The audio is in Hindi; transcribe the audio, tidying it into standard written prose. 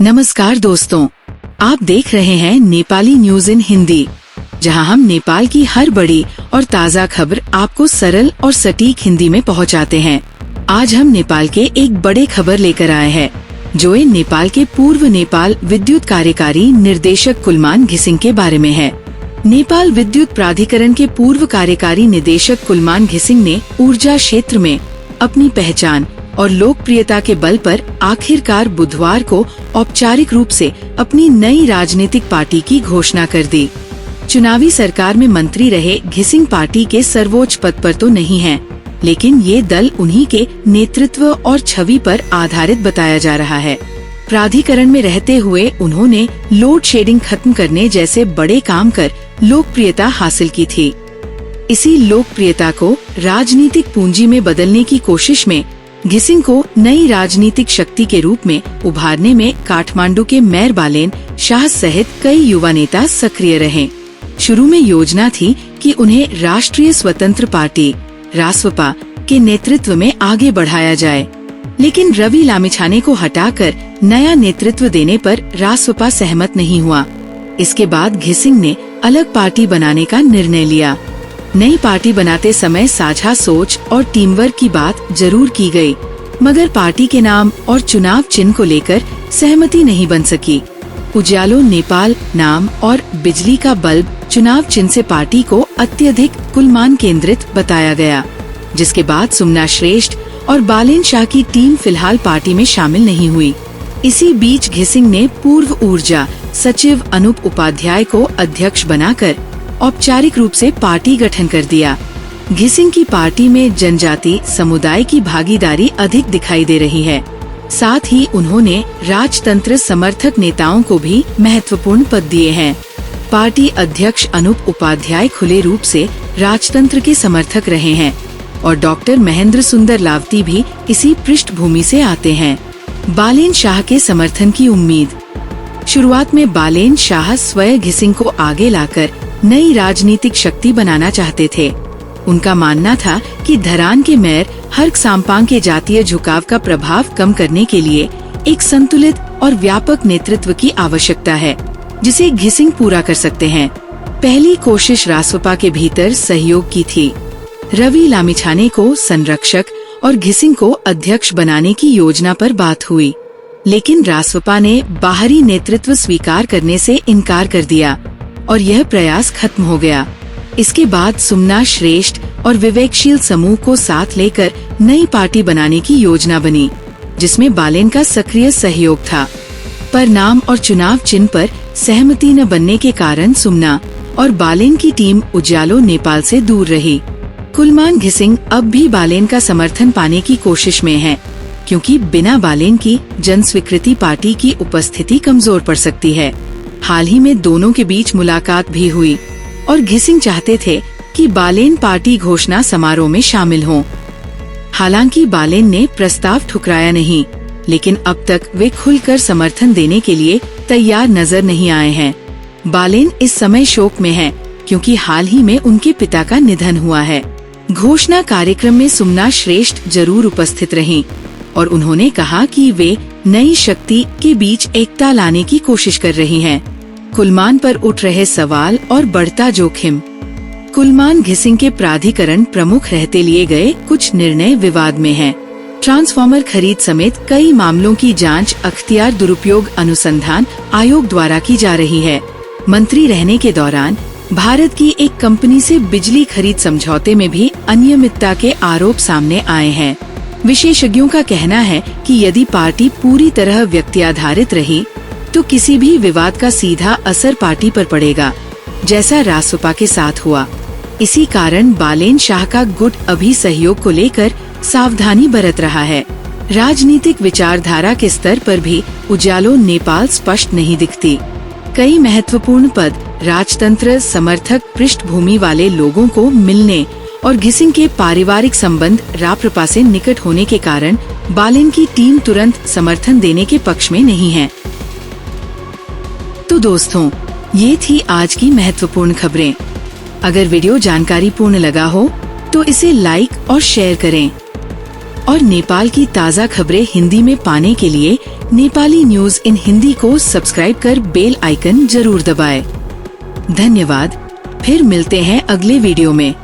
नमस्कार दोस्तों, आप देख रहे हैं नेपाली न्यूज इन हिंदी, जहां हम नेपाल की हर बड़ी और ताज़ा खबर आपको सरल और सटीक हिंदी में पहुंचाते हैं। आज हम नेपाल के एक बड़े खबर लेकर आए हैं, जो नेपाल के पूर्व नेपाल विद्युत कार्यकारी निर्देशक कुलमान घिसिङ के बारे में है। नेपाल विद्युत प्राधिकरण के पूर्व कार्यकारी निदेशक कुलमान घिसिङ ने ऊर्जा क्षेत्र में अपनी पहचान और लोकप्रियता के बल पर आखिरकार बुधवार को औपचारिक रूप से अपनी नई राजनीतिक पार्टी की घोषणा कर दी। चुनावी सरकार में मंत्री रहे घिसिङ पार्टी के सर्वोच्च पद पर तो नहीं हैं, लेकिन ये दल उन्हीं के नेतृत्व और छवि पर आधारित बताया जा रहा है। प्राधिकरण में रहते हुए उन्होंने लोड शेडिंग खत्म करने जैसे बड़े काम कर लोकप्रियता हासिल की थी। इसी लोकप्रियता को राजनीतिक पूंजी में बदलने की कोशिश में घिसिङ को नई राजनीतिक शक्ति के रूप में उभारने में काठमांडू के मेयर बालेन शाह सहित कई युवा नेता सक्रिय रहे। शुरू में योजना थी कि उन्हें राष्ट्रीय स्वतंत्र पार्टी रासवपा के नेतृत्व में आगे बढ़ाया जाए, लेकिन रवि लामिछाने को हटाकर नया नेतृत्व देने पर रासवपा सहमत नहीं हुआ। इसके बाद घिसिङ ने अलग पार्टी बनाने का निर्णय लिया। नई पार्टी बनाते समय साझा सोच और टीम वर्क की बात जरूर की गई, मगर पार्टी के नाम और चुनाव चिन्ह को लेकर सहमति नहीं बन सकी। उज्यालो नेपाल नाम और बिजली का बल्ब चुनाव चिन्ह से पार्टी को अत्यधिक कुलमान केंद्रित बताया गया, जिसके बाद सुमना श्रेष्ठ और बालेन शाह की टीम फिलहाल पार्टी में शामिल नहीं हुई। इसी बीच घिसिङ ने पूर्व ऊर्जा सचिव अनूप उपाध्याय को अध्यक्ष बनाकर औपचारिक रूप से पार्टी गठन कर दिया। घिसिङ की पार्टी में जनजाति समुदाय की भागीदारी अधिक दिखाई दे रही है। साथ ही उन्होंने राजतंत्र समर्थक नेताओं को भी महत्वपूर्ण पद दिए हैं। पार्टी अध्यक्ष अनूप उपाध्याय खुले रूप से राजतंत्र के समर्थक रहे हैं और डॉक्टर महेंद्र सुंदर लावती भी इसी पृष्ठभूमि से आते हैं। बालेन शाह के समर्थन की उम्मीद। शुरुआत में बालेन शाह स्वयं घिसिङ को आगे लाकर नई राजनीतिक शक्ति बनाना चाहते थे। उनका मानना था कि धरान के मेयर हर्क साम्पाङ के जातीय झुकाव का प्रभाव कम करने के लिए एक संतुलित और व्यापक नेतृत्व की आवश्यकता है, जिसे घिसिङ पूरा कर सकते हैं। पहली कोशिश रासवपा के भीतर सहयोग की थी। रवि लामिछाने को संरक्षक और घिसिङ को अध्यक्ष बनाने की योजना पर बात हुई, लेकिन रासवपा ने बाहरी नेतृत्व स्वीकार करने से इनकार कर दिया और यह प्रयास खत्म हो गया। इसके बाद सुमना श्रेष्ठ और विवेकशील समूह को साथ लेकर नई पार्टी बनाने की योजना बनी, जिसमें बालेन का सक्रिय सहयोग था। पर नाम और चुनाव चिन्ह पर सहमति न बनने के कारण सुमना और बालेन की टीम उज्यालो नेपाल से दूर रही। कुलमान घिसिङ अब भी बालेन का समर्थन पाने की कोशिश में है, क्योंकि बिना बालेन की जन स्वीकृति पार्टी की उपस्थिति कमजोर पड़ सकती है। हाल ही में दोनों के बीच मुलाकात भी हुई और घिसिङ चाहते थे कि बालेन पार्टी घोषणा समारोह में शामिल हों। हालांकि बालेन ने प्रस्ताव ठुकराया नहीं, लेकिन अब तक वे खुलकर समर्थन देने के लिए तैयार नजर नहीं आए हैं। बालेन इस समय शोक में हैं, क्योंकि हाल ही में उनके पिता का निधन हुआ है। घोषणा कार्यक्रम में सुमना श्रेष्ठ जरूर उपस्थित रहीं और उन्होंने कहा कि वे नई शक्ति के बीच एकता लाने की कोशिश कर रही हैं। कुलमान पर उठ रहे सवाल और बढ़ता जोखिम। कुलमान घिसिङ के प्राधिकरण प्रमुख रहते लिए गए कुछ निर्णय विवाद में हैं। ट्रांसफार्मर खरीद समेत कई मामलों की जांच अख्तियार दुरुपयोग अनुसंधान आयोग द्वारा की जा रही है। मंत्री रहने के दौरान भारत की एक कंपनी से बिजली खरीद समझौते में भी अनियमितता के आरोप सामने आए हैं। विशेषज्ञों का कहना है कि यदि पार्टी पूरी तरह व्यक्ति आधारित रही तो किसी भी विवाद का सीधा असर पार्टी पर पड़ेगा, जैसा रासवपा के साथ हुआ। इसी कारण बालेन शाह का गुट अभी सहयोग को लेकर सावधानी बरत रहा है। राजनीतिक विचारधारा के स्तर पर भी उज्यालो नेपाल स्पष्ट नहीं दिखती। कई महत्वपूर्ण पद राजतंत्र समर्थक पृष्ठभूमि वाले लोगों को मिलने और घिसिङ के पारिवारिक संबंध राप्रपा से निकट होने के कारण बालेन की टीम तुरंत समर्थन देने के पक्ष में नहीं है। तो दोस्तों, ये थी आज की महत्वपूर्ण खबरें। अगर वीडियो जानकारी पूर्ण लगा हो तो इसे लाइक और शेयर करें और नेपाल की ताज़ा खबरें हिंदी में पाने के लिए नेपाली न्यूज इन हिंदी को सब्सक्राइब कर बेल आइकन जरूर दबाएं। धन्यवाद। फिर मिलते हैं अगले वीडियो में।